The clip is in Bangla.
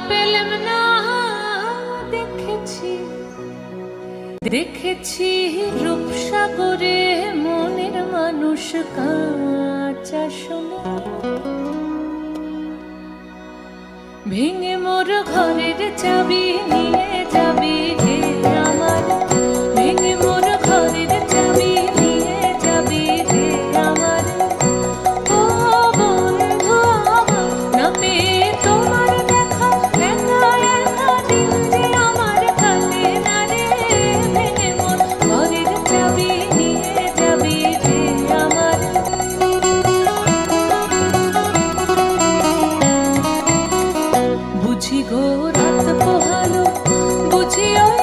পেলাম না। দেখেছি দেখেছি রূপসাগরে মনের মানুষ কাঁচা সোনা, ভেঙে মোর ঘরের চাবি নিয়ে যাবি রে আমার, ভেঙে মোর ঘরের চাবি নিয়ে যাবি রে আমার। ও বন্ধু আমার, না পেয়ে তোমার দেখা একা একা দিন যে আমার কাটে না রে, ভেঙে মোর ঘরের চাবি নিয়ে যাবি রে আমার। বুঝি গো রাত পোহালো, বুঝি ওই